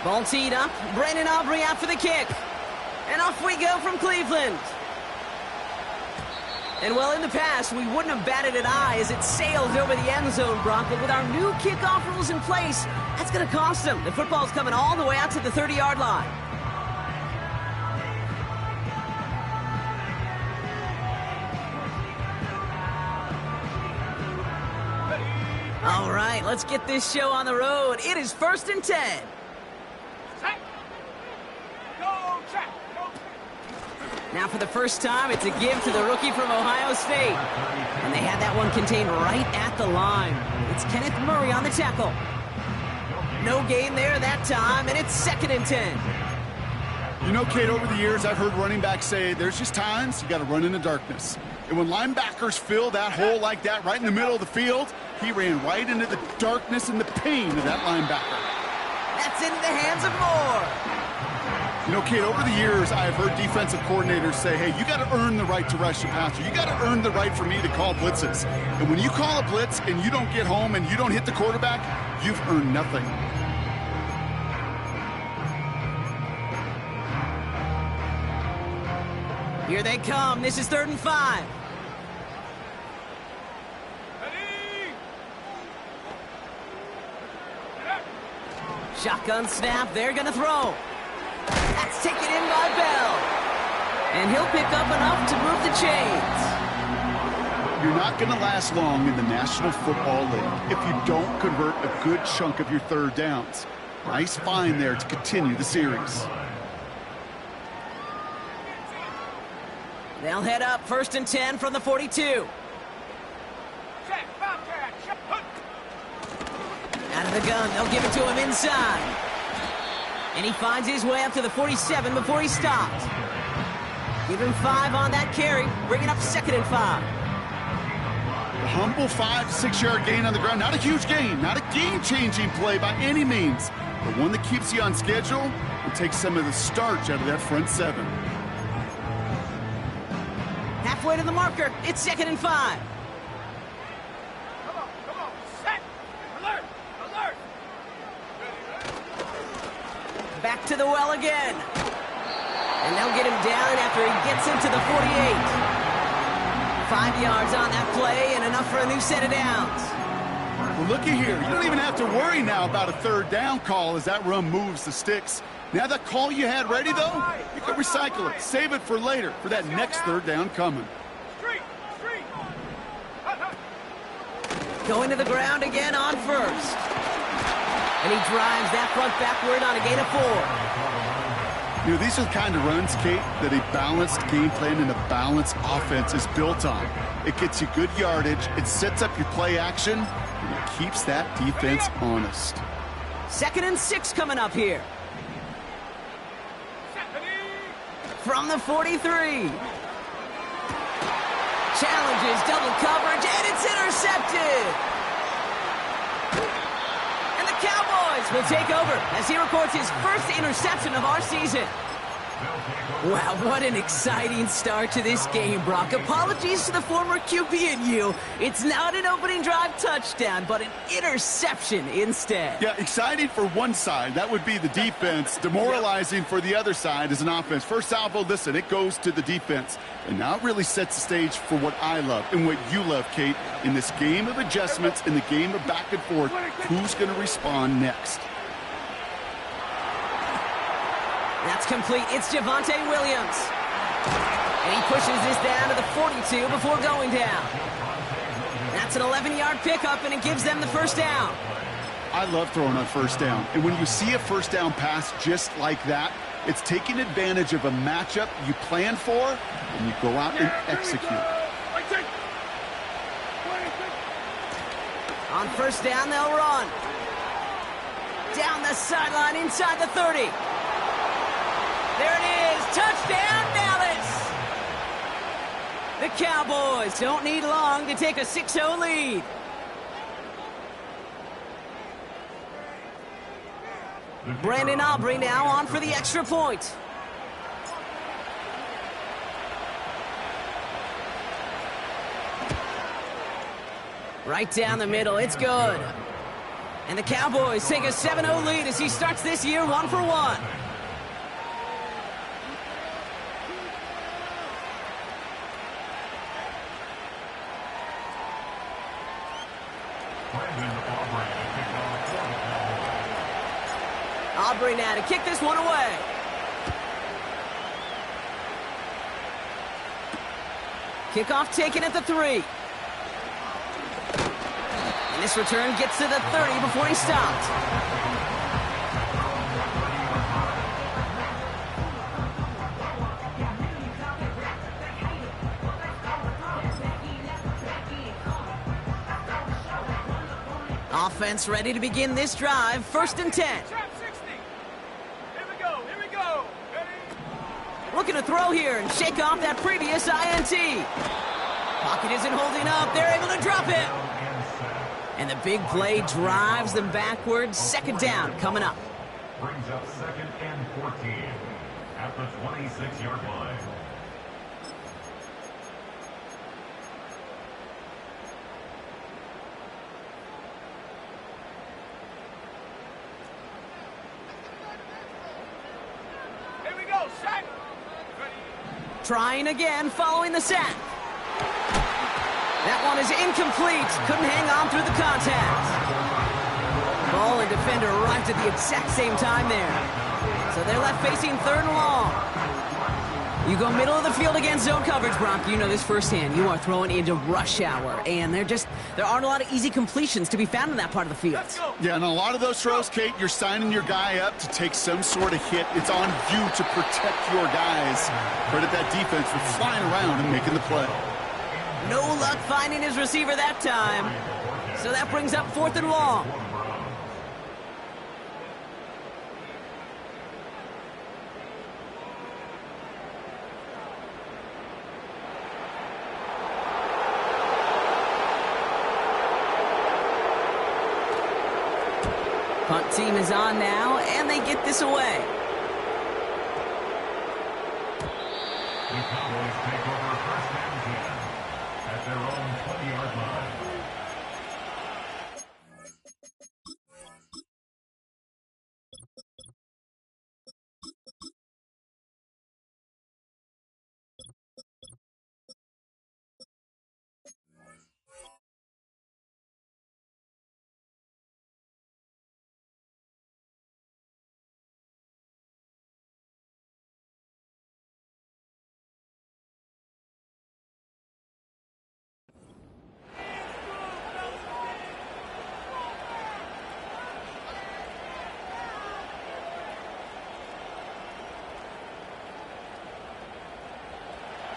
Ball teed up. Brandon Aubrey out for the kick. And off we go from Cleveland. And well, in the past, we wouldn't have batted an eye as it sails over the end zone, Brock. But with our new kickoff rules in place, that's going to cost them. The football's coming all the way out to the 30-yard line. All right, let's get this show on the road. It is 1st and 10. Now for the first time, it's a give to the rookie from Ohio State. And they had that one contained right at the line. It's Kenneth Murray on the tackle. No gain there that time, and it's 2nd and 10. You know, Kate, over the years, I've heard running backs say there's just times you got to run in the darkness. And when linebackers fill that hole like that right in the middle of the field, he ran right into the darkness and the pain of that linebacker. That's into the hands of Moore. You know, Kate, over the years, I've heard defensive coordinators say, hey, you got to earn the right to rush the passer. You got to earn the right for me to call blitzes. And when you call a blitz and you don't get home and you don't hit the quarterback, you've earned nothing. Here they come. This is 3rd and 5. Shotgun snap. They're going to throw. That's taken in by Bell. And he'll pick up enough to move the chains. You're not going to last long in the National Football League if you don't convert a good chunk of your 3rd downs. Nice find there to continue the series. They'll head up 1st and 10 from the 42. Out of the gun, they'll give it to him inside. And he finds his way up to the 47 before he stopped. Give him 5 on that carry, bringing up 2nd and 5. A humble 5 to 6 yard gain on the ground. Not a huge gain, not a game-changing play by any means, but one that keeps you on schedule and takes some of the starch out of that front 7. Halfway to the marker, it's 2nd and 5. Come on, set, alert, alert. Back to the well again. And they'll get him down after he gets into the 48. 5 yards on that play and enough for a new set of downs. Well, looky here. You don't even have to worry now about a 3rd down call as that run moves the sticks. Now that call you had ready, though, you can recycle it. Save it for later for that next 3rd down coming. Going to the ground again on 1st. And he drives that front backward on a gain of 4. You know, these are the kind of runs, Kate, that a balanced game plan and a balanced offense is built on. It gets you good yardage, it sets up your play action, and it keeps that defense honest. 2nd and 6 coming up here. From the 43. Challenges double coverage, and it's intercepted. And the Cowboys will take over as he records his first interception of our season. Wow, what an exciting start to this game, Brock. Apologies to the former QB and you. It's not an opening drive touchdown, but an interception instead. Yeah, exciting for one side. That would be the defense. Demoralizing for the other side as an offense. First salvo, listen, it goes to the defense. And now it really sets the stage for what I love and what you love, Kate. In this game of adjustments, in the game of back and forth, who's going to respond next? That's complete. It's Javonte Williams. And he pushes this down to the 42 before going down. That's an 11-yard pickup, and it gives them the 1st down. I love throwing on 1st down. And when you see a 1st down pass just like that, it's taking advantage of a matchup you plan for, and you go out and execute. On 1st down, they'll run. Down the sideline inside the 30. There it is. Touchdown, Dallas. The Cowboys don't need long to take a 6-0 lead. Brandon Aubrey now on for the extra point. Right down the middle. It's good. And the Cowboys take a 7-0 lead as he starts this year 1-for-1. Aubrey now to kick this one away. Kickoff taken at the 3. And this return gets to the 30 before he stopped. Offense ready to begin this drive. 1st and 10. Looking to throw here and shake off that previous INT. Pocket isn't holding up. They're able to drop it. And the big play drives them backwards. 2nd down coming up. Brings up 2nd and 14 at the 26-yard line. Here we go, sack. Trying again following the sack. That one is incomplete. Couldn't hang on through the contact. Ball and defender arrived at the exact same time there. So they're left facing 3rd and long. You go middle of the field against zone coverage, Brock. You know this firsthand. You are throwing into rush hour. And there aren't a lot of easy completions to be found in that part of the field. Yeah, and a lot of those throws, Kate, you're signing your guy up to take some sort of hit. It's on you to protect your guys. Credit that defense for flying around and making the play. No luck finding his receiver that time. So that brings up 4th and long. Punt team is on now, and they get this away. The Cowboys take over 1st and 10 at their own 20-yard line.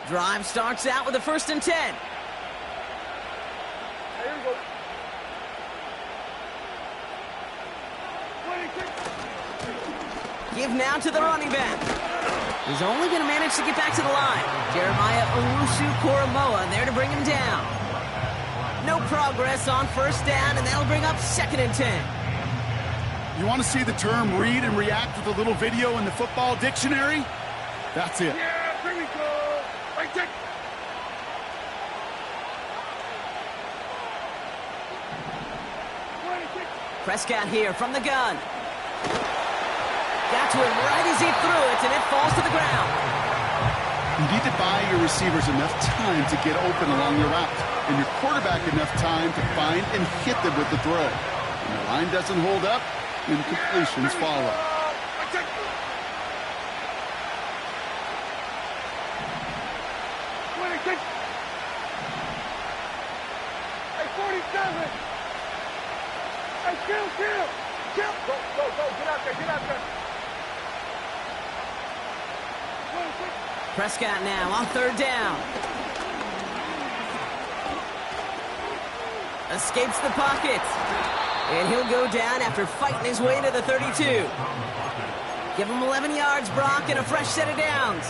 Drive starts out with a 1st and 10. Here we go. Give now to the running back. He's only going to manage to get back to the line. Jeremiah Owusu-Koramoah there to bring him down. No progress on 1st down, and that'll bring up 2nd and 10. You want to see the term read and react with a little video in the football dictionary? That's it. Yeah, here we go. Right there. Prescott here from the gun. Got to him right as he threw it, and it falls to the ground. You need to buy your receivers enough time to get open along your route, and your quarterback enough time to find and hit them with the throw. When the line doesn't hold up, incompletions follow. Kill! Go, get out there. Prescott now on 3rd down. Escapes the pocket. And he'll go down after fighting his way to the 32. Give him 11 yards, Brock, and a fresh set of downs.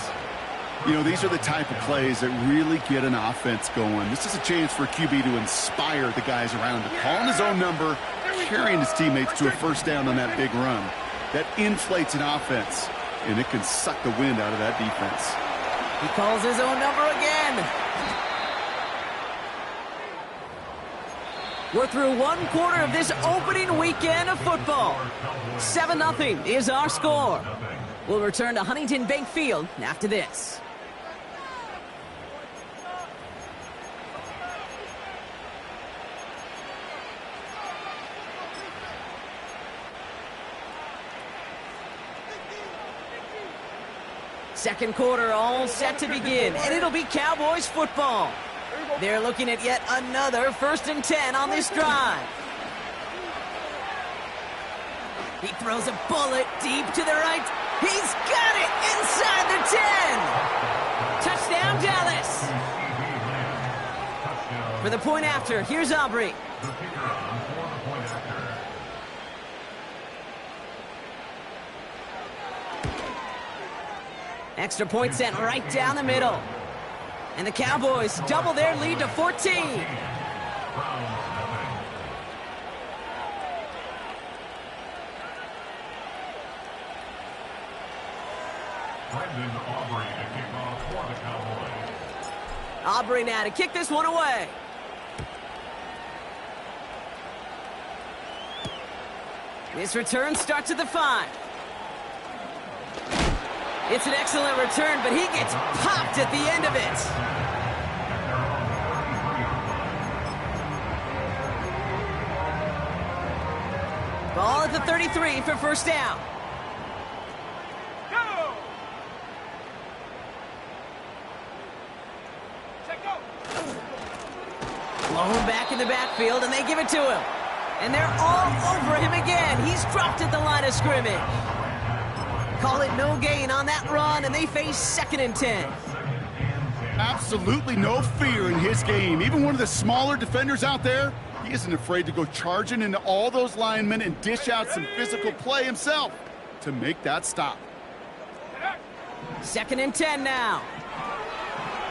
You know, these are the type of plays that really get an offense going. This is a chance for a QB to inspire the guys around him. Calling his own number, carrying his teammates to a 1st down on that big run. That inflates an offense, and it can suck the wind out of that defense. He calls his own number again. We're through one quarter of this opening weekend of football. 7-0 is our score. We'll return to Huntington Bank Field after this. Second quarter all set to begin, and it'll be Cowboys football. They're looking at yet another 1st and 10 on this drive. He throws a bullet deep to the right. He's got it inside the 10. Touchdown, Dallas. For the point after, here's Aubrey. Extra point sent right down the middle. And the Cowboys double their lead to 14. Aubrey now to kick this one away. This return starts at the 5. It's an excellent return, but he gets popped at the end of it. Ball at the 33 for first down. Go! Check go! Blown back in the backfield, and they give it to him. And they're all over him again. He's dropped at the line of scrimmage. Call it no gain on that run, and they face 2nd and 10. Absolutely no fear in his game. Even one of the smaller defenders out there, he isn't afraid to go charging into all those linemen and dish out some physical play himself to make that stop. 2nd and 10 now.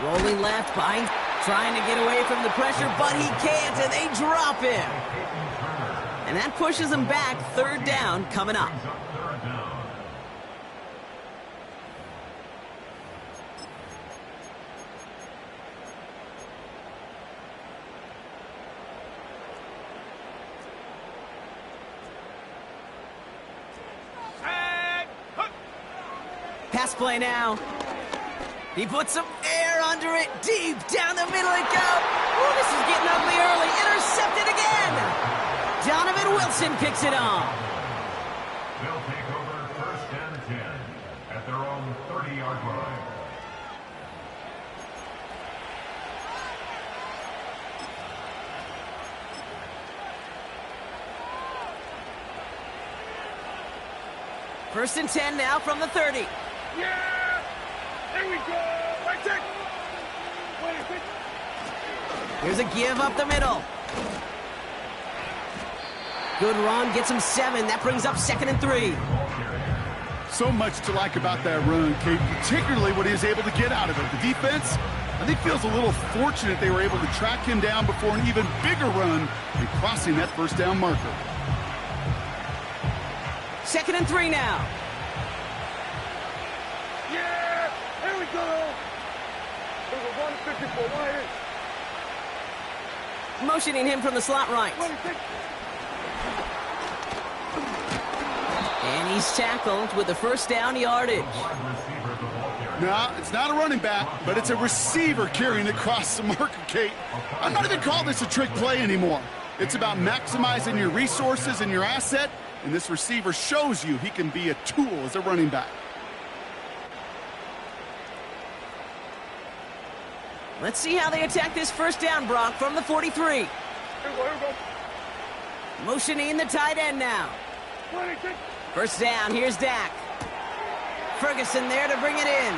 Rolling left, behind, trying to get away from the pressure, but he can't, and they drop him. And that pushes him back. 3rd down coming up. Pass play now. He puts some air under it. Deep down the middle it goes. Oh, this is getting ugly early. Intercepted again. Donovan Wilson picks it off. They'll take over 1st and 10 at their own 30-yard line. First and 10 now from the 30. Yeah! Here we go! Right check! Wait, Here's a give up the middle. Good run, gets him 7. That brings up 2nd and 3. So much to like about that run, Kate, particularly what he was able to get out of it. The defense, I think, feels a little fortunate they were able to track him down before an even bigger run and crossing that 1st down marker. 2nd and 3 now. yeah! Here we go! There's a 154 wide. Motioning him from the slot right. And he's tackled with the 1st down yardage. No, it's not a running back, but it's a receiver carrying across the marker, Kate. I'm not even calling this a trick play anymore. It's about maximizing your resources and your asset, and this receiver shows you he can be a tool as a running back. Let's see how they attack this 1st down, Brock, from the 43. Here we go. Motioning the tight end now. 26. 1st down, here's Dak. Ferguson there to bring it in.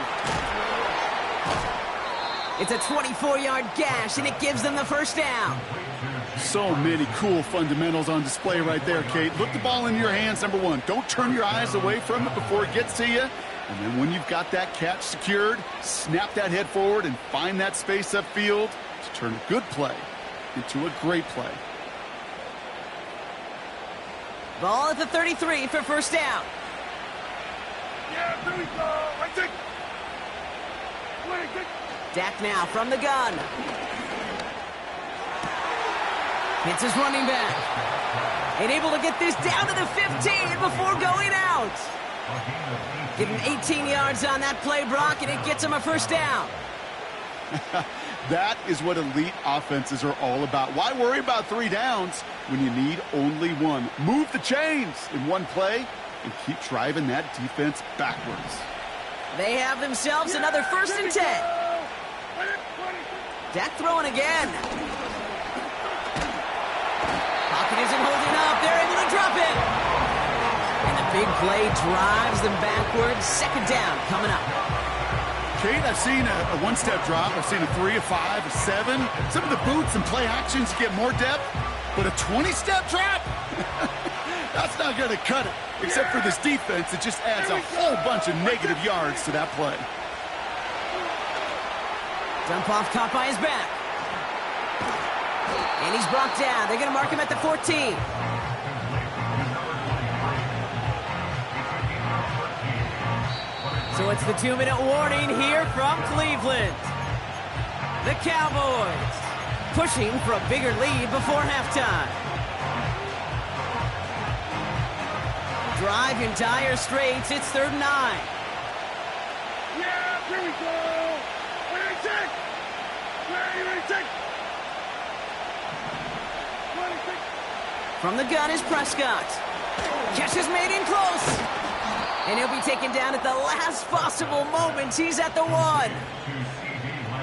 It's a 24-yard gash, and it gives them the 1st down. So many cool fundamentals on display right there, Kate. Look the ball in your hands, number 1. Don't turn your eyes away from it before it gets to you. And then when you've got that catch secured, snap that head forward and find that space upfield to turn a good play into a great play. Ball at the 33 for 1st down. Yeah, here we go. Right check. 26. Dak now from the gun. Hits his running back. And able to get this down to the 15 before going out. Give him 18 yards on that play, Brock, and it gets him a first down. That is what elite offenses are all about. Why worry about 3 downs when you need only 1? Move the chains in one play and keep driving that defense backwards. They have themselves another 1st and 10. Dak throwing again. Pocket isn't holding up. They're able to drop it. And the big play drives them backwards. 2nd down coming up. Kate, I've seen a 1-step drop. I've seen a 3, a 5, a 7. Some of the boots and play actions get more depth, but a 20-step drop? That's not going to cut it. Except for this defense, it just adds a whole bunch of negative yards to that play. Dump off caught by his back. And he's brought down. They're going to mark him at the 14. So it's the 2-minute warning here from Cleveland. The Cowboys pushing for a bigger lead before halftime. Drive in dire straits. It's 3rd and 9. Yeah, here we go. Where is it? Where is it? 26. From the gun is Prescott. Catch is made in close. And he'll be taken down at the last possible moment. He's at the 1.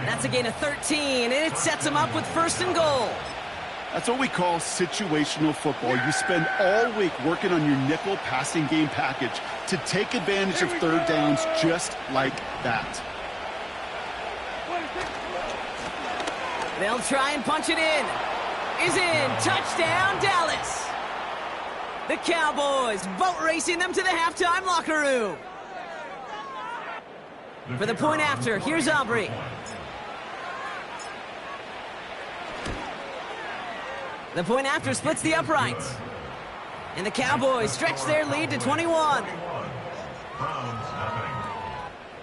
That's a gain of 13, and it sets him up with 1st and goal. That's what we call situational football. You spend all week working on your nickel passing game package to take advantage of 3rd downs just like that. They'll try and punch it in. Is in. Touchdown, Dallas. The Cowboys boat racing them to the halftime locker room. For the point after, here's Aubrey. The point after splits the uprights. And the Cowboys stretch their lead to 21.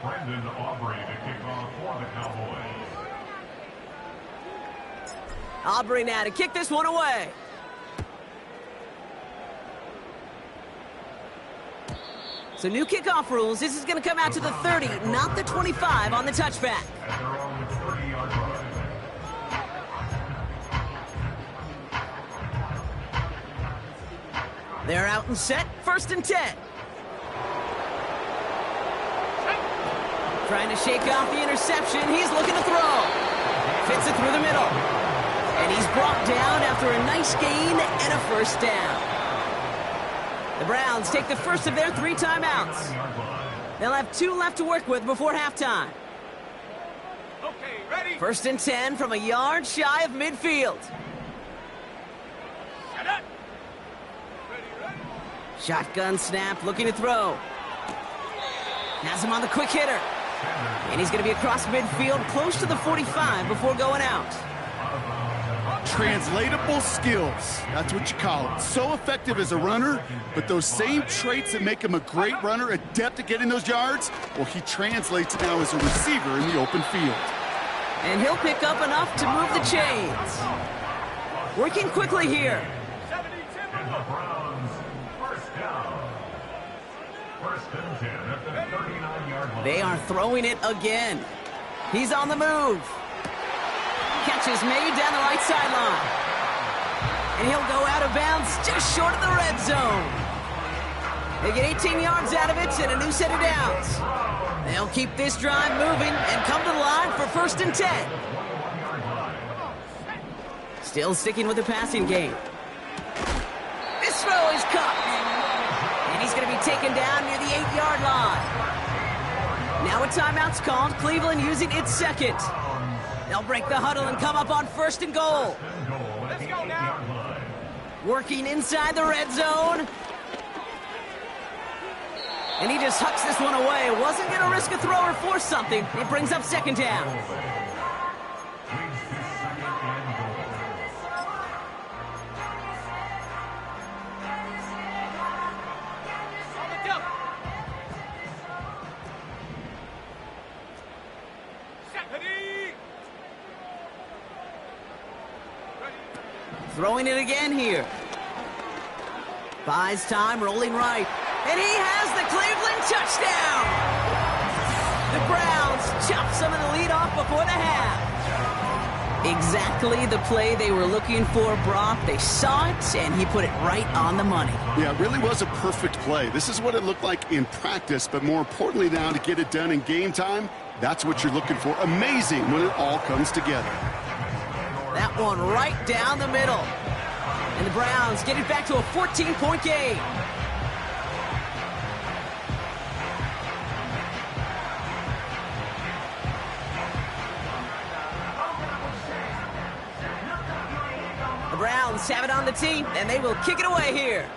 Brendan Aubrey to kick off for the Cowboys. Aubrey now to kick this one away. So new kickoff rules. This is going to come out to the 30, not the 25 on the touchback. At their own 30-yard line. They're out and set. 1st and 10. Trying to shake off the interception. He's looking to throw. Fits it through the middle. And he's brought down after a nice gain and a 1st down. The Browns take the first of their 3 timeouts. They'll have 2 left to work with before halftime. Okay, ready? 1st and 10 from a yard shy of midfield. Set up. Ready. Shotgun snap, looking to throw. Has him on the quick hitter. And he's going to be across midfield, close to the 45 before going out. Translatable skills. That's what you call it. So effective as a runner, but those same traits that make him a great runner, adept at getting those yards, well, he translates now as a receiver in the open field. And he'll pick up enough to move the chains. Working quickly here. And the Browns, 1st down. 1st and 10 at the 39-yard line. They are throwing it again. He's on the move. Catch is made down the right sideline. And he'll go out of bounds just short of the red zone. They get 18 yards out of it and a new set of downs. They'll keep this drive moving and come to the line for 1st and 10. Still sticking with the passing game. This throw is caught. And he's going to be taken down near the 8-yard line. Now a timeout's called. Cleveland using its 2nd. They'll break the huddle and come up on 1st and goal. Let's go now. Working inside the red zone. And he just hucks this one away. Wasn't going to risk a throw or force something. It brings up 2nd down. Throwing it again here. Buys time, rolling right. And he has the Cleveland touchdown! The Browns chop some of the lead off before the half. Exactly the play they were looking for, Brock. They saw it, and he put it right on the money. Yeah, it really was a perfect play. This is what it looked like in practice, but more importantly now, to get it done in game time, that's what you're looking for. Amazing when it all comes together. That one right down the middle. And the Browns get it back to a 14-point game. The Browns have it on the tee, and they will kick it away here.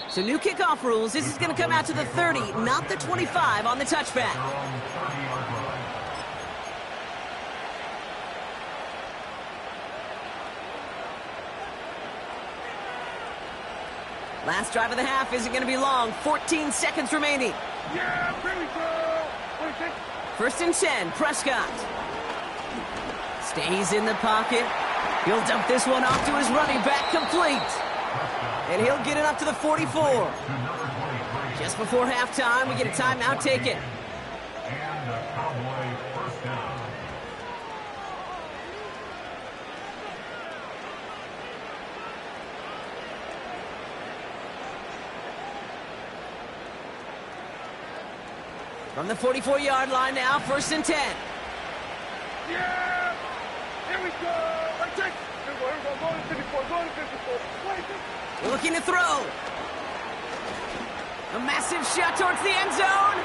So new kickoff rules. This is going to come out to the 30, not the 25 on the touchback. Last drive of the half isn't going to be long. 14 seconds remaining. Yeah, here we go. First and 10, Prescott. Stays in the pocket. He'll dump this one off to his running back, complete. And he'll get it up to the 44. Just before halftime, we get a timeout taken. And a Cowboy first down. From the 44-yard line now, first and 10. Yeah! Here we go! Right, check! Here we go, go to 54, go to 54. Looking to throw. A massive shot towards the end zone.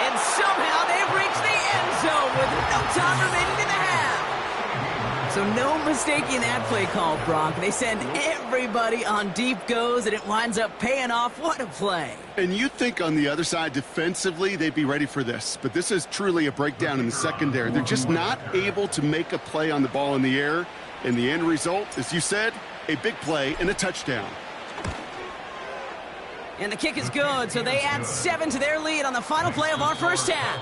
And somehow they've reached the end zone with no time remaining in the half. So no mistaking that play call, Brock. They send everybody on deep goes, and it winds up paying off. What a play. And you think on the other side defensively they'd be ready for this, but this is truly a breakdown in the secondary. They're just not able to make a play on the ball in the air, and the end result, as you said, a big play and a touchdown. And the kick is good, so they add 7 to their lead on the final play of our first half.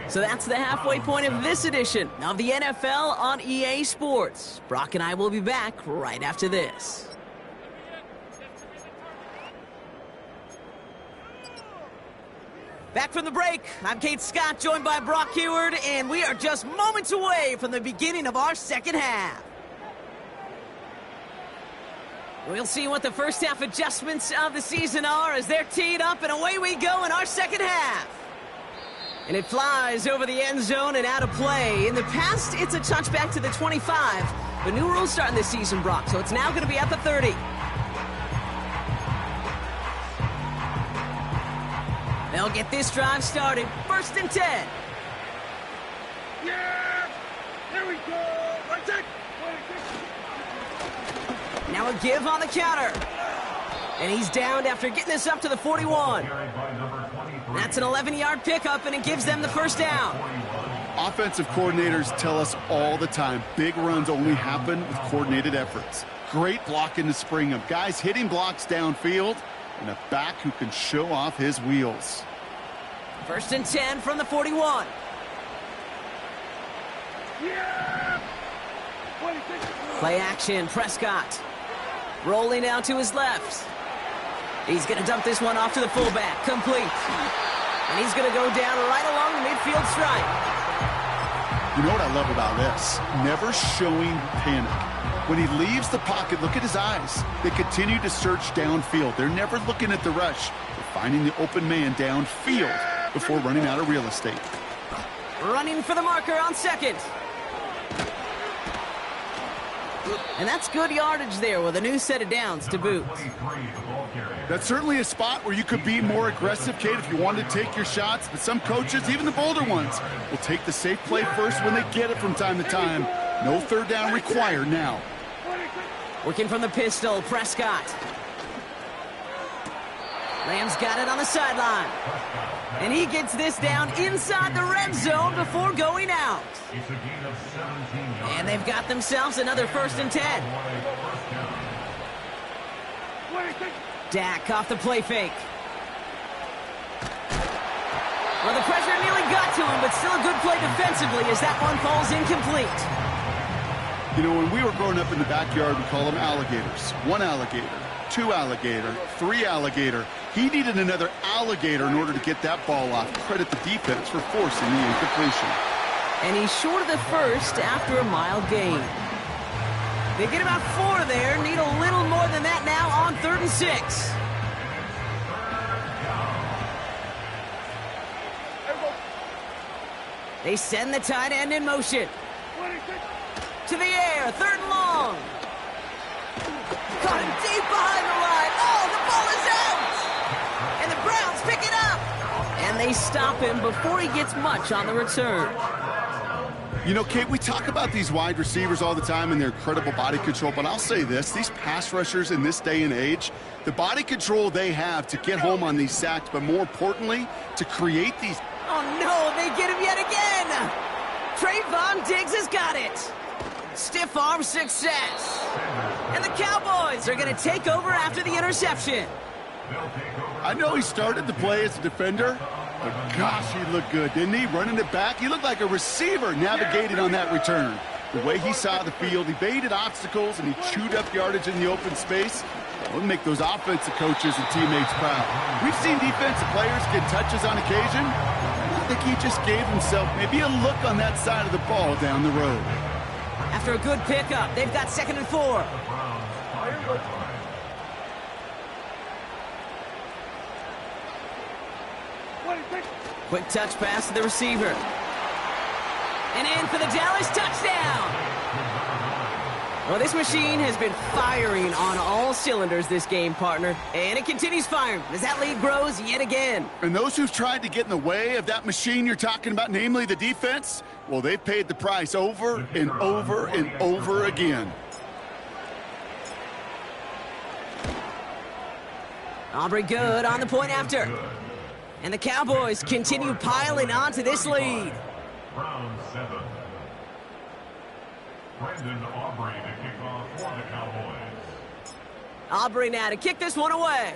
So that's the halfway point of this edition of the NFL on EA Sports. Brock and I will be back right after this. Back from the break, I'm Kate Scott, joined by Brock Heward, and we are just moments away from the beginning of our second half. We'll see what the first half adjustments of the season are as they're teed up, and away we go in our second half. And it flies over the end zone and out of play. In the past, it's a touchback to the 25. But new rules starting this season, Brock, so it's now going to be at the 30. They'll get this drive started. First and 10. Yeah! Here we go! Right, check! Now a give on the counter. And he's downed after getting this up to the 41. That's an 11-yard pickup, and it gives them the first down. Offensive coordinators tell us all the time, big runs only happen with coordinated efforts. Great blocking to spring them. Guys hitting blocks downfield, and a back who can show off his wheels. First and 10 from the 41. Yeah! Play action, Prescott. Rolling out to his left. He's going to dump this one off to the fullback. Complete. And he's going to go down right along the midfield stripe. You know what I love about this? Never showing panic. When he leaves the pocket, look at his eyes. They continue to search downfield. They're never looking at the rush. They're finding the open man downfield before running out of real estate. Running for the marker on second. And that's good yardage there with a new set of downs to boot. That's certainly a spot where you could be more aggressive, Kate, if you wanted to take your shots. But some coaches, even the bolder ones, will take the safe play first when they get it from time to time. No third down required now. Working from the pistol, Prescott. Lamb's got it on the sideline. And he gets this down inside the red zone before going out. And they've got themselves another first and 10. Dak off the play fake. Well, the pressure nearly have got to him, but still a good play defensively as that one falls incomplete. You know, when we were growing up in the backyard, we call them alligators. One alligator, two alligator, three alligator. He needed another alligator in order to get that ball off. Credit the defense for forcing the incompletion. And he's short of the first after a mile gain. They get about 4 there. Need a little more than that now on 3rd and 6. They send the tight end in motion. To the air, 3rd and long. Caught him deep behind the line. Oh, the ball is out! And the Browns pick it up. And they stop him before he gets much on the return. You know, Kate, we talk about these wide receivers all the time and their incredible body control, but I'll say this, these pass rushers in this day and age, the body control they have to get home on these sacks, but more importantly, to create these... Oh, no, they get him yet again. Trayvon Diggs has got it. Stiff arm success. And the Cowboys are going to take over after the interception. I know he started the play as a defender, but gosh, he looked good, didn't he? Running it back, he looked like a receiver navigated on that return. The way he saw the field, he baited obstacles, and he chewed up yardage in the open space. It would make those offensive coaches and teammates proud. We've seen defensive players get touches on occasion. I think he just gave himself maybe a look on that side of the ball down the road. After a good pickup, they've got 2nd and 4. Quick touch pass to the receiver. And in for the Dallas touchdown. Well, this machine has been firing on all cylinders this game, partner. And it continues firing as that lead grows yet again. And those who've tried to get in the way of that machine you're talking about, namely the defense, well, they've paid the price over and over and over again. Aubrey good on the point after. And the Cowboys continue piling onto this lead. Round 7. Brandon Aubrey to kick off for the Cowboys. Aubrey now to kick this one away.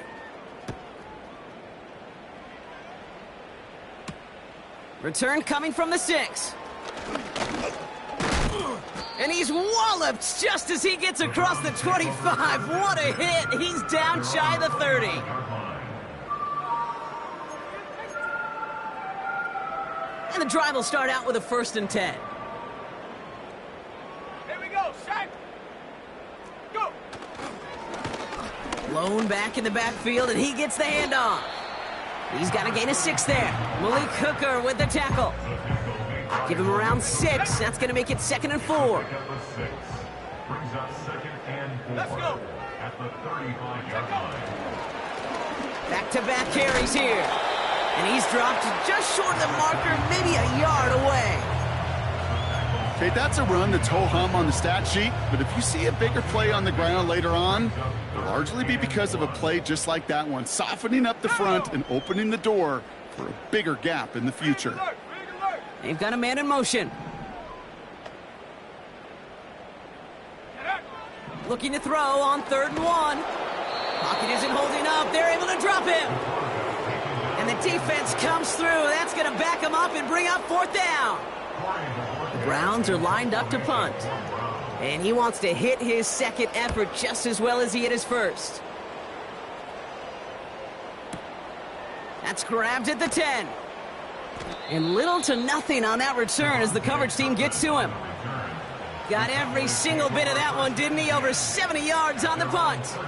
Return coming from the 6. And he's walloped just as he gets across the 25. What a hit. He's down shy of the 30. And the drive will start out with a 1st and 10. Here we go, set, go. Lone back in the backfield, and he gets the handoff. He's got a gain of 6 there. Malik Hooker with the tackle. Give him around 6. That's going to make it 2nd and 4. Brings up 2nd and 4. Let's go. At the 35-yard line. Back-to-back carries here. And he's dropped just short of the marker, maybe a yard away. Okay, that's a run that's ho-hum on the stat sheet, but if you see a bigger play on the ground later on, it'll largely be because of a play just like that one, softening up the front and opening the door for a bigger gap in the future. They've got a man in motion. Looking to throw on 3rd and 1. Pocket isn't holding up. They're able to drop him. And the defense comes through. That's going to back him up and bring up 4th down. The Browns are lined up to punt. And he wants to hit his 2nd effort just as well as he hit his 1st. That's grabbed at the 10. And little to nothing on that return as the coverage team gets to him. Got every single bit of that one, didn't he? Over 70 yards on the punt.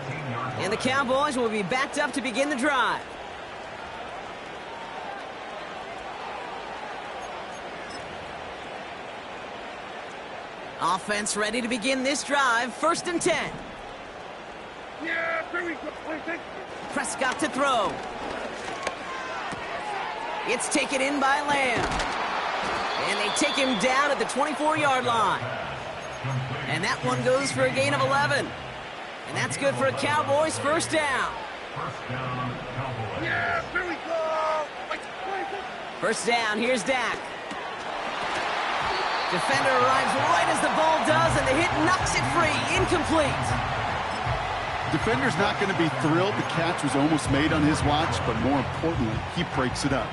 And the Cowboys will be backed up to begin the drive. Offense ready to begin this drive. 1st and 10. Yeah, very good. Prescott to throw. It's taken in by Lamb. And they take him down at the 24-yard line. And that one goes for a gain of 11. And that's good for a Cowboys 1st down. Yeah, very good. 1st down, here's Dak. Defender arrives right as the ball does, and the hit knocks it free. Incomplete. Defender's not going to be thrilled the catch was almost made on his watch, but more importantly, he breaks it up.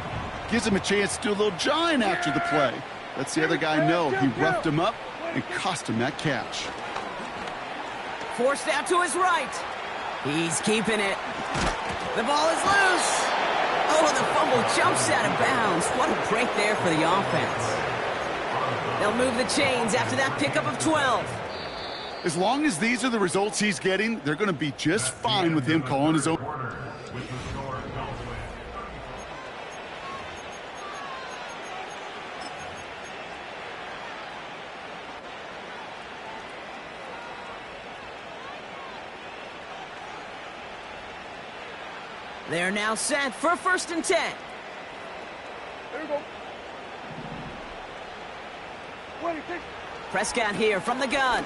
Gives him a chance to do a little jawing after the play. Lets the other guy know he roughed him up and cost him that catch. Forced out to his right. He's keeping it. The ball is loose. Oh, the fumble jumps out of bounds. What a break there for the offense. They'll move the chains after that pickup of 12. As long as these are the results he's getting, they're going to be just fine with him calling his own. They're now set for 1st and 10. There we go. Prescott here from the gun.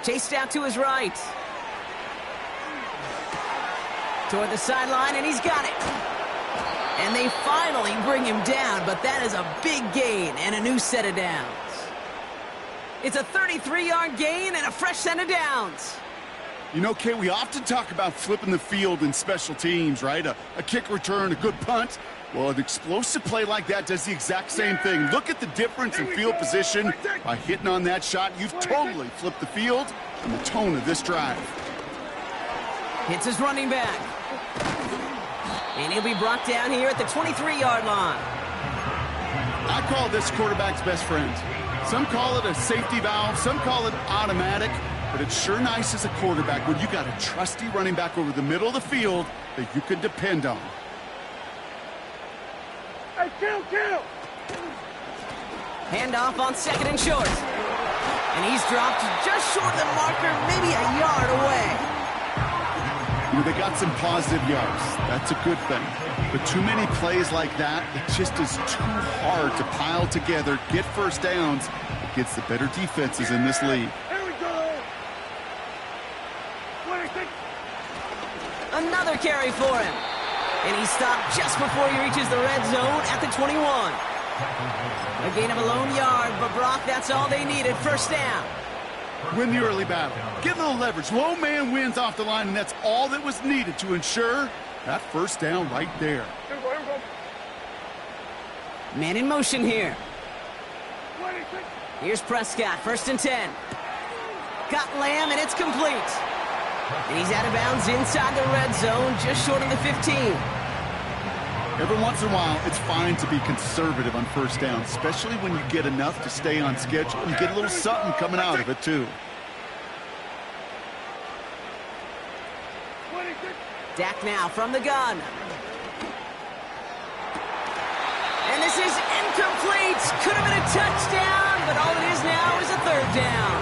Chased out to his right. Toward the sideline, and he's got it. And they finally bring him down, but that is a big gain and a new set of downs. It's a 33-yard gain and a fresh set of downs. You know, Kate, we often talk about flipping the field in special teams, right? A kick return, a good punt. Well, an explosive play like that does the exact same thing. Look at the difference in field position. By hitting on that shot, you've totally flipped the field and the tone of this drive. Hits his running back. And he'll be brought down here at the 23-yard line. I call this quarterback's best friend. Some call it a safety valve, some call it automatic, but it's sure nice as a quarterback when you got a trusty running back over the middle of the field that you can depend on. Hey, kill! Handoff on 2nd and short. And he's dropped just short of the marker, maybe a yard away. You know, they got some positive yards. That's a good thing. But too many plays like that, it just is too hard to pile together, get first downs against the better defenses in this league. Here we go. Another carry for him. And he stopped just before he reaches the red zone at the 21. A gain of a lone yard, but Brock, that's all they needed. First down. Win the early battle. Get a little leverage. Low man wins off the line, and that's all that was needed to ensure that first down right there. Here we go. Man in motion here. Here's Prescott, 1st and 10. Got Lamb, and it's complete. And he's out of bounds inside the red zone, just short of the 15. Every once in a while, it's fine to be conservative on first down, especially when you get enough to stay on schedule and get a little something coming out of it, too. Dak now from the gun. And this is incomplete. Could have been a touchdown, but all it is now is a 3rd down.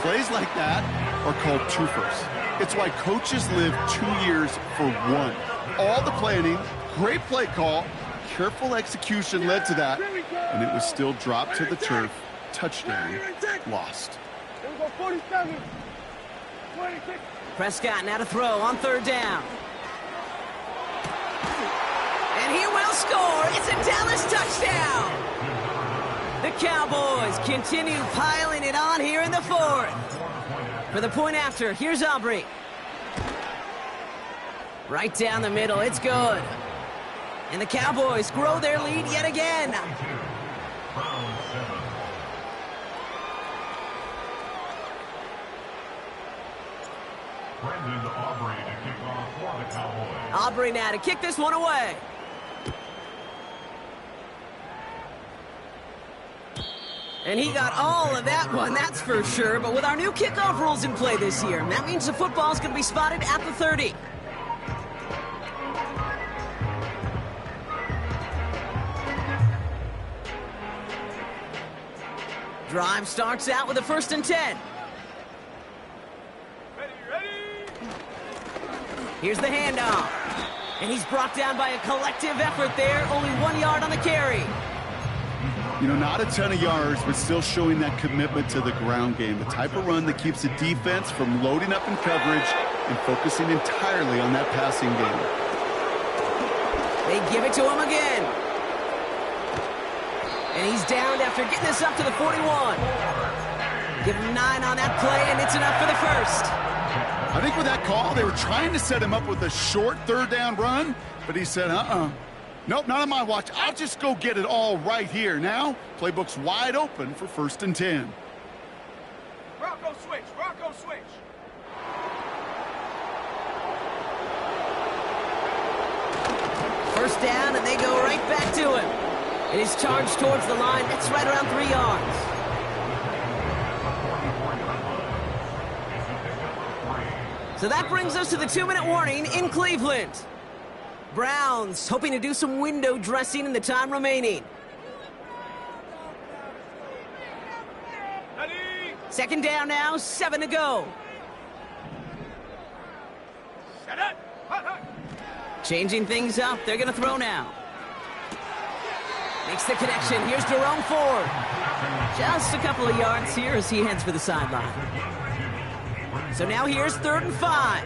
Plays like that are called twofers. It's why coaches live 2 years for one. All the planning, great play call, careful execution led to that, and it was still dropped to the turf. Touchdown, lost. Here we go, 47. 26. Prescott now to throw on 3rd down. And he will score. It's a Dallas touchdown. The Cowboys continue piling it on here in the 4th. For the point after, here's Aubrey. Right down the middle, it's good. And the Cowboys grow their lead yet again. Aubrey now to kick this one away. And he got all of that one, that's for sure. But with our new kickoff rules in play this year, that means the football's going to be spotted at the 30. Drive starts out with a 1st and 10. Ready. Here's the handoff. And he's brought down by a collective effort there. Only 1 yard on the carry. You know, not a ton of yards, but still showing that commitment to the ground game. The type of run that keeps the defense from loading up in coverage and focusing entirely on that passing game. They give it to him again. And he's downed after getting this up to the 41. Give him 9 on that play, and it's enough for the 1st. I think with that call, they were trying to set him up with a short 3rd down run, but he said, Nope, not on my watch. I'll just go get it all right here. Now, playbook's wide open for 1st and 10. Rocco switch. Rocco switch. First down, and they go right back to him. And his charge towards the line, that's right around 3 yards. So that brings us to the 2-minute warning in Cleveland. Browns hoping to do some window dressing in the time remaining. Ready? 2nd down now, 7 to go. Set it. Hut, hut. Changing things up, they're going to throw now. Makes the connection, here's Jerome Ford. Just a couple of yards here as he heads for the sideline. So now here's 3rd and 5.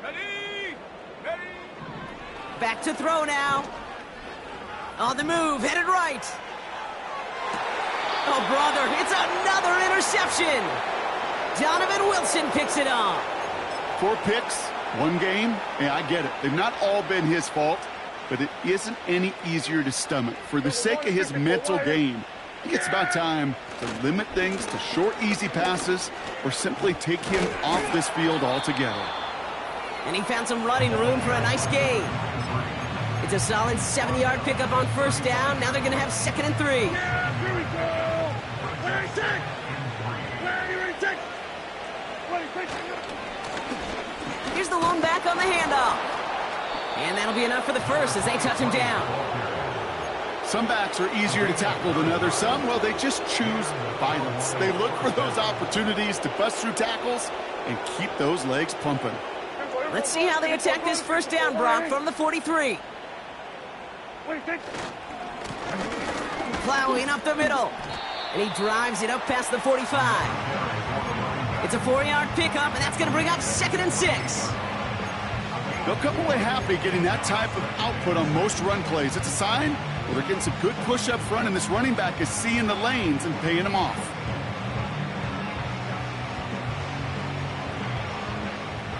Ready? Ready? Back to throw now. On the move, headed right. Oh, brother, it's another interception. Donovan Wilson picks it off. 4 picks, 1 game. Yeah, I get it. They've not all been his fault, but it isn't any easier to stomach. For the sake of his mental game, I think it's about time to limit things to short, easy passes or simply take him off this field altogether. And he found some running room for a nice gain. It's a solid 70-yard pickup on 1st down. Now they're going to have 2nd and 3. Yeah, here we go. Where is it? Where is it? Here's the lone back on the handoff. And that'll be enough for the first as they touch him down. Some backs are easier to tackle than others. Some, well, they just choose violence. They look for those opportunities to bust through tackles and keep those legs pumping. Let's see how they attack this 1st down, Brock, from the 43. Plowing up the middle. And he drives it up past the 45. It's a 4-yard pickup, and that's going to bring up 2nd and 6. They'll come away happy getting that type of output on most run plays. It's a sign well, they're getting some good push up front, and this running back is seeing the lanes and paying them off.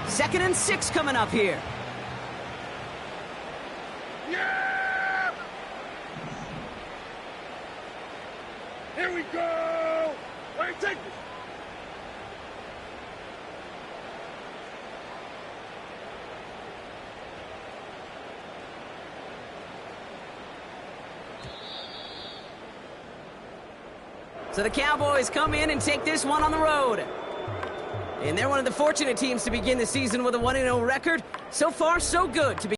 Second and 6 coming up here. Yeah! Here we go! Where take this? So the Cowboys come in and take this one on the road. And they're one of the fortunate teams to begin the season with a 1-0 record. So far, so good to be